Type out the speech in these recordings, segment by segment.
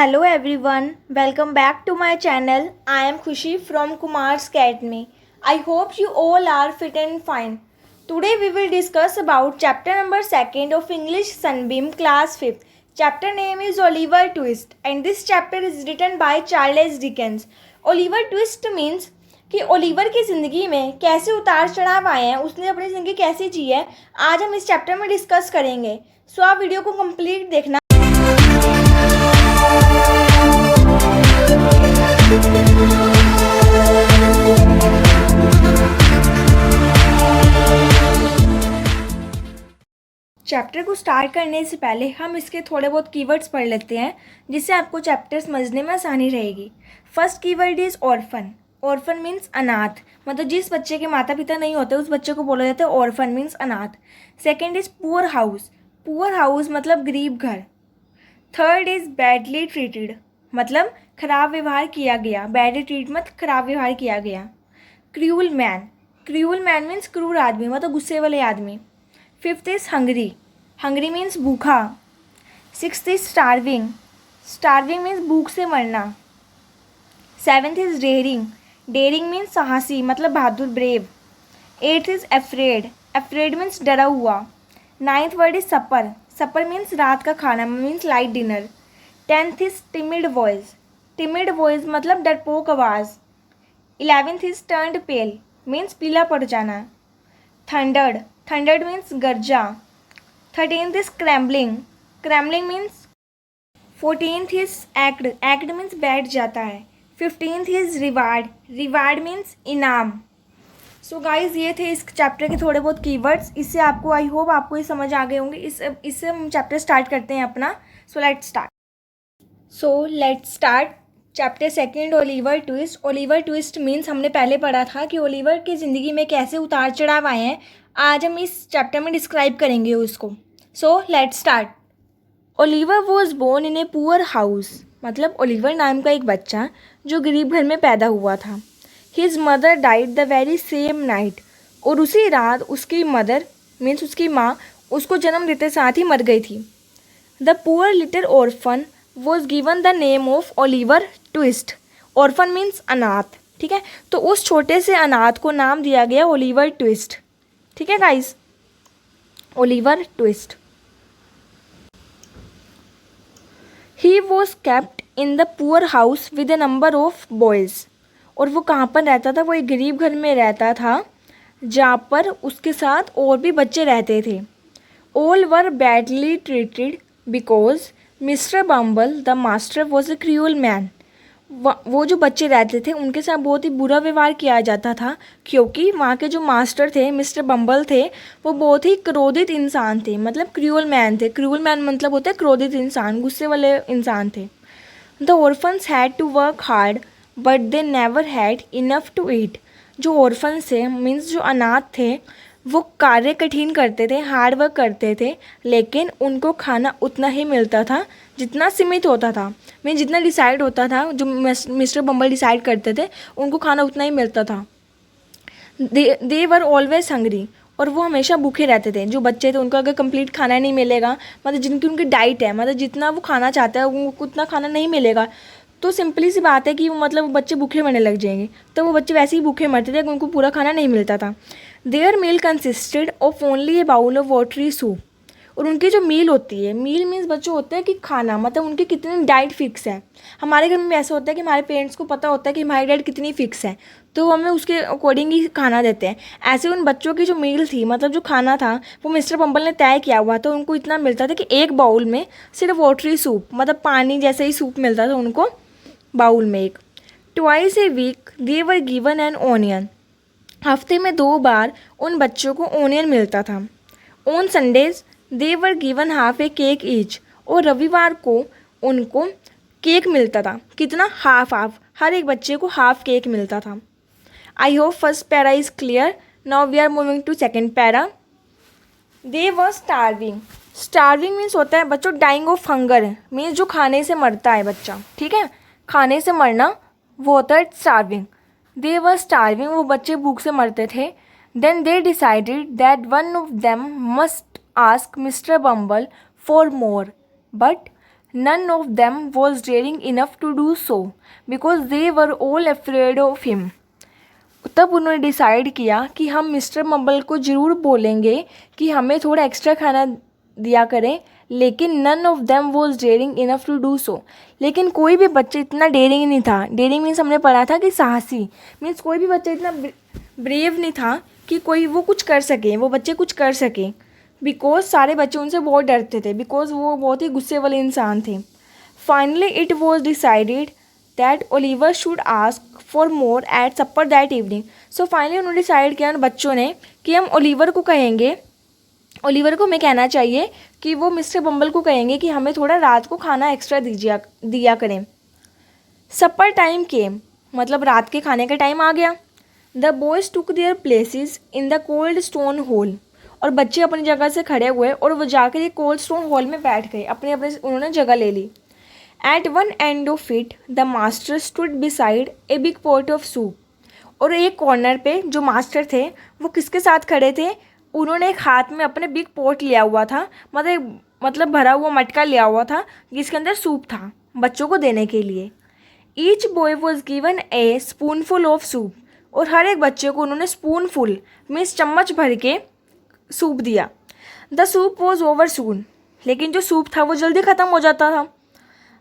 Hello everyone, welcome back to my channel. I am Khushi from Kumar's Academy. I hope you all are fit and fine. Today we will discuss about chapter number 2nd of English Sunbeam class 5th. Chapter name is Oliver Twist and this chapter is written by Charles Dickens. Oliver Twist means कि Oliver की ज़िंदगी में कैसे उतार चढ़ाव आए हैं, उसने अपनी ज़िंदगी कैसे जी है, आज हम इस चैप्टर में डिस्कस करेंगे. सो आप वीडियो को कंप्लीट देखना. चैप्टर को स्टार्ट करने से पहले हम इसके थोड़े बहुत कीवर्ड्स पढ़ लेते हैं जिससे आपको चैप्टर समझने में आसानी रहेगी. First keyword is orphan. Orphan means अनाथ, मतलब जिस बच्चे के माता पिता नहीं होते उस बच्चे को बोला जाता है ऑर्फन मीन्स अनाथ. Second is poor house. Poor house मतलब गरीब घर. थर्ड इज़ बैडली ट्रीटेड, मतलब खराब व्यवहार किया गया. बैडली ट्रीट मत खराब व्यवहार किया गया. Cruel man. Cruel man means क्रूर आदमी, मतलब गुस्से वाले आदमी. Fifth is hungry. Hungry means भूखा. Sixth is starving. Starving means भूख से मरना. Seventh is daring. Daring means साहसी, मतलब बहादुर, brave. Eighth is afraid. Afraid means डरा हुआ. Ninth word is supper. Supper means रात का खाना, means light dinner. Tenth is timid voice. Timid voice मतलब डरपोक आवाज़. 11th is turned pail, means पीला पड़ जाना. थंडर्ड. थंडर्ड मीन्स गरजा. 13th is crumbling. Crumbling means. 14th is ached. Ached means बैठ जाता है. 15th is reward. Reward means इनाम. सो गाइज ये थे इस चैप्टर के थोड़े बहुत कीवर्ड्स. इससे आपको आई होप आपको ये समझ आ गए होंगे. इससे हम चैप्टर स्टार्ट करते हैं अपना. सो let's start chapter second, Oliver twist. Oliver twist means हमने पहले पढ़ा था कि ओलिवर की ज़िंदगी में कैसे उतार चढ़ाव आए हैं. आज हम इस चैप्टर में डिस्क्राइब करेंगे उसको. So let's start. Oliver was born in a poor house, मतलब ओलिवर नाम का एक बच्चा जो गरीब घर में पैदा हुआ था. His mother died the very same night. और उसी रात उसकी मदर मीन्स उसकी माँ उसको जन्म देते साथ ही मर गई थी. The poor little orphan was given the name of Oliver twist. Orphan means अनाथ, ठीक है. तो उस छोटे से अनाथ को नाम दिया गया ओलिवर ट्विस्ट. ठीक है guys, Oliver twist. He was kept in the poor house with A number of boys. और वो कहाँ पर रहता था? वो एक गरीब घर में रहता था जहाँ पर उसके साथ और भी बच्चे रहते थे. All were badly treated because mister bumble the master was a cruel man. वो जो बच्चे रहते थे उनके साथ बहुत ही बुरा व्यवहार किया जाता था क्योंकि वहाँ के जो मास्टर थे मिस्टर बम्बल थे वो बहुत ही क्रोधित इंसान थे, मतलब क्रूअल मैन थे. क्रूअल मैन मतलब होता है क्रोधित इंसान, गुस्से वाले इंसान थे. The orphans had to work hard but they never had enough to eat. जो ऑर्फन्स थे मीन्स जो अनाथ थे वो कार्य कठिन करते थे, हार्ड वर्क करते थे, लेकिन उनको खाना उतना ही मिलता था जितना सीमित होता था. मीन जितना डिसाइड होता था, जो मिस्टर बम्बल डिसाइड करते थे उनको खाना उतना ही मिलता था. दे वर ऑलवेज हंग्री. और वो हमेशा भूखे रहते थे. जो बच्चे थे उनको अगर कंप्लीट खाना नहीं मिलेगा, मतलब जिनकी उनकी डाइट है, मतलब जितना वो खाना चाहता है उनको उतना खाना नहीं मिलेगा, तो सिंपली सी बात है कि वो मतलब बच्चे भूखे मरने लग जाएंगे. तो वो बच्चे वैसे ही भूखे मरते थे अगर उनको पूरा खाना नहीं मिलता था. Their meal consisted of only a bowl of watery soup. और उनकी जो मील होती है, मील मीन्स बच्चों होता है कि खाना, मतलब उनकी कितनी डाइट फिक्स है. हमारे घर में ऐसा होता है कि हमारे पेरेंट्स को पता होता है कि हमारी डाइट कितनी फिक्स है, तो हमें उसके अकॉर्डिंग ही खाना देते हैं. ऐसे उन बच्चों की जो मील थी, मतलब जो खाना था, वो मिस्टर बम्बल ने तय किया हुआ था. उनको इतना मिलता था कि एक बाउल में सिर्फ वाटरी सूप, मतलब पानी जैसे ही सूप मिलता था उनको बाउल में एक. Twice a week they were given an onion. हफ्ते में 2 बार उन बच्चों को ओनियन मिलता था. On Sundays they were given half A cake each. और रविवार को उनको केक मिलता था. कितना? हाफ. हर एक बच्चे को हाफ केक मिलता था. I hope first para is clear. Now we are moving to second para. They were starving. Starving means होता है बच्चों डाइंग ऑफ हंगर, मीन्स जो खाने से मरता है बच्चा, ठीक है, खाने से मरना वो होता है स्टार्विंग. दे वर स्टार्विंग, वो बच्चे भूख से मरते थे. Then they decided that one of them must ask mister Bumble for more, but None of them was daring enough to do so because they were all afraid of him. तब उन्होंने decide किया कि हम mister बम्बल को ज़रूर बोलेंगे कि हमें थोड़ा एक्स्ट्रा खाना दिया करें, लेकिन none of them was daring enough to do so. लेकिन कोई भी बच्चा इतना डेयरिंग नहीं था. डेयरिंग मीन्स हमने पढ़ा था कि साहसी. मीन्स कोई भी बच्चा इतना ब्रेव नहीं था कि कोई वो कुछ कर सके, वो बच्चे कुछ कर सके. बिकॉज सारे बच्चे उनसे बहुत डरते थे, बिकॉज वो बहुत ही गुस्से वाले इंसान थे. Finally it was decided that Oliver should ask for more at supper that evening. So finally उन्होंने डिसाइड किया उन बच्चों ने कि हम ओलिवर को कहेंगे, ओलिवर को हमें कहना चाहिए कि वो मिस्टर बम्बल को कहेंगे कि हमें थोड़ा रात को खाना एक्स्ट्रा दिया करें. सपर टाइम केम, मतलब रात के खाने का टाइम आ गया. The boys took there places in the cold stone hall. और बच्चे अपनी जगह से खड़े हुए और वो जाकर एक कोल्ड स्टोन हॉल में बैठ गए, अपने अपने उन्होंने जगह ले ली. At one end of it the master stood beside a big pot of soup. और एक कॉर्नर पे जो मास्टर थे वो किसके साथ खड़े थे, उन्होंने एक हाथ में अपने बिग पॉट लिया हुआ था, मतलब भरा हुआ मटका लिया हुआ था जिसके अंदर सूप था बच्चों को देने के लिए. Each boy was given A spoonful of soup. और हर एक बच्चे को उन्होंने स्पूनफुल मीन्स चम्मच भर के सूप दिया. The soup was over soon. लेकिन जो सूप था वो जल्दी ख़त्म हो जाता था.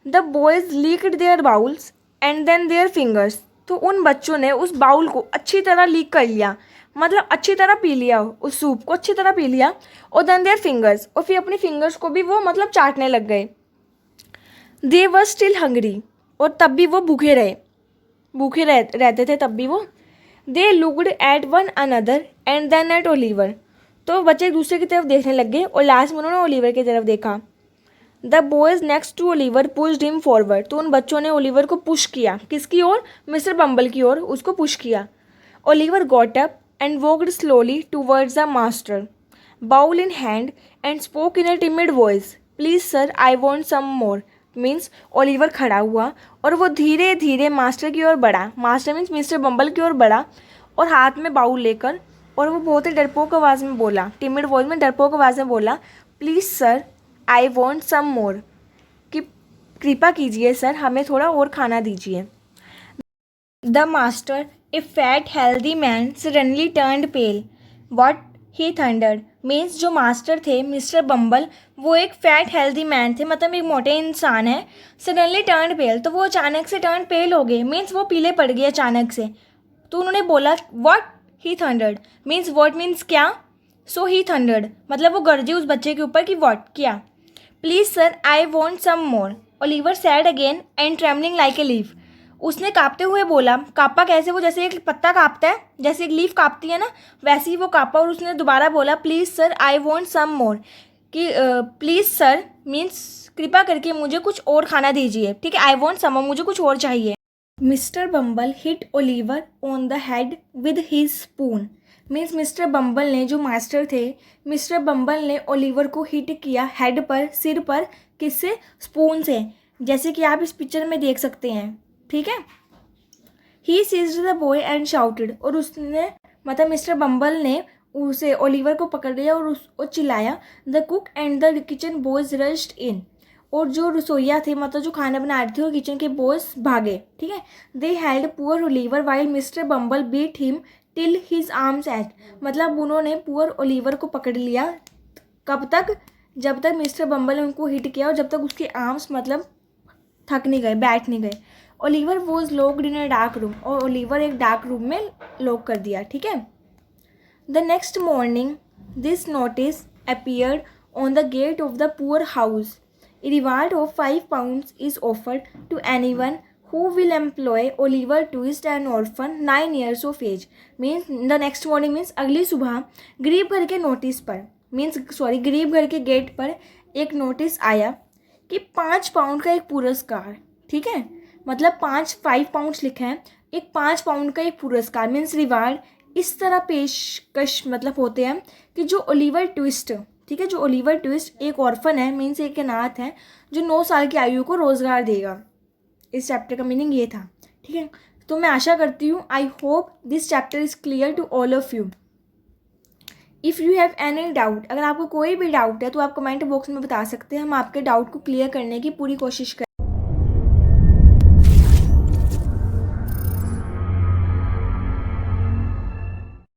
The boys licked their bowls and then their fingers. तो उन बच्चों ने उस बाउल को अच्छी तरह लीक कर लिया, मतलब अच्छी तरह पी लिया, उस सूप को अच्छी तरह पी लिया. और देन देयर फिंगर्स, और फिर अपनी फिंगर्स को भी वो मतलब चाटने लग गए. दे वर स्टिल हंग्री. और तब भी वो भूखे रहते थे तब भी वो. They looked at one another and then at Oliver. तो बच्चे एक दूसरे की तरफ देखने लग गए और लास्ट में उन्होंने ओलिवर की तरफ देखा. The boys next to Oliver pushed him forward. तो उन बच्चों ने ओलिवर को पुश किया, किसकी ओर, मिस्टर बम्बल की ओर, उसको पुश किया. Oliver got up and walked slowly towards the master, bowl in hand, and spoke in a timid voice, please sir I want some more. Means Oliver खड़ा हुआ और वो धीरे धीरे मास्टर की ओर बढ़ा. मास्टर मीन्स मिस्टर बम्बल की ओर बढ़ा और हाथ में बाउल लेकर, और वो बहुत ही डरपोक आवाज़ में बोला, टिमिड वॉइस में डरपोक आवाज़ में बोला, please sir I want some more, कि कृपा कीजिए सर हमें थोड़ा और खाना दीजिए. The master, a fat healthy man, suddenly turned pale. What he thundered. Means जो मास्टर थे मिस्टर बम्बल, वो एक फैट हेल्दी मैन थे, मतलब एक मोटे इंसान है. सडनली टर्न्ड पेल, तो वो अचानक से टर्न पेल हो गए, मीन्स वो पीले पड़ गए अचानक से. तो उन्होंने बोला what he thundered. Means what means क्या. सो ही थंडर्ड, मतलब वो गरजे उस बच्चे के ऊपर कि वॉट क्या. Please sir I want some more. Oliver said again and trembling like a leaf. उसने काँपते हुए बोला, काँपा कैसे, वो जैसे एक पत्ता काँपता है, जैसे एक लीफ काँपती है ना, वैसे ही वो काँपा. और उसने दोबारा बोला, please sir I want some more, कि प्लीज़ सर मीन्स कृपा करके मुझे कुछ और खाना दीजिए. ठीक है, आई वॉन्ट सम मोर, मुझे कुछ और चाहिए. Mister Bumble hit Oliver on the head with his spoon. Means mister Bumble ने, जो मास्टर थे, मिस्टर बम्बल ने ओलिवर को हिट किया हेड पर, सिर पर, किससे, स्पून से, जैसे कि आप इस पिक्चर में देख सकते हैं. ठीक है. He seized the boy and shouted. और उसने, मतलब मिस्टर बम्बल ने उसे, ओलिवर को पकड़ लिया और उसको चिल्लाया. The cook and the kitchen boys rushed in. और जो रसोइया थे, मतलब जो खाना बना रहे थे, और किचन के बॉयज भागे. ठीक है. They held poor Oliver while mister Bumble beat him till his arms ached. मतलब उन्होंने पुअर ओलिवर को पकड़ लिया. कब तक, जब तक मिस्टर बम्बल ने उनको हिट किया और जब तक उसके आर्म्स मतलब थक नहीं गए, बैठ नहीं गए. Oliver was locked in a dark room. और ओलिवर एक डार्क रूम में लॉक कर दिया. ठीक है. The next morning this notice appeared on the gate of the poor house. A reward of 5 pounds is offered to anyone who will employ Oliver Twist, an orphan 9 years of age. Means the next morning means अगली सुबह गरीब घर के notice पर, गरीब घर के gate पर एक नोटिस आया कि 5 पाउंड का एक पुरस्कार. ठीक है, मतलब 5 पाउंड्स लिखा है, एक 5 पाउंड का एक पुरस्कार मीन्स रिवार्ड. इस तरह पेशकश मतलब होते हैं कि जो ओलिवर ट्विस्ट, ठीक है, जो ओलिवर ट्विस्ट एक ऑर्फन है, मीन्स एक अनाथ है, जो 9 साल की आयु को रोज़गार देगा. इस चैप्टर का मीनिंग ये था. ठीक है. तो मैं आशा करती हूँ, I hope this chapter is clear to all of you. If you have any doubt, अगर आपको कोई भी डाउट है तो आप कमेंट बॉक्स में बता सकते हैं, हम आपके डाउट को क्लियर करने की पूरी कोशिश करें।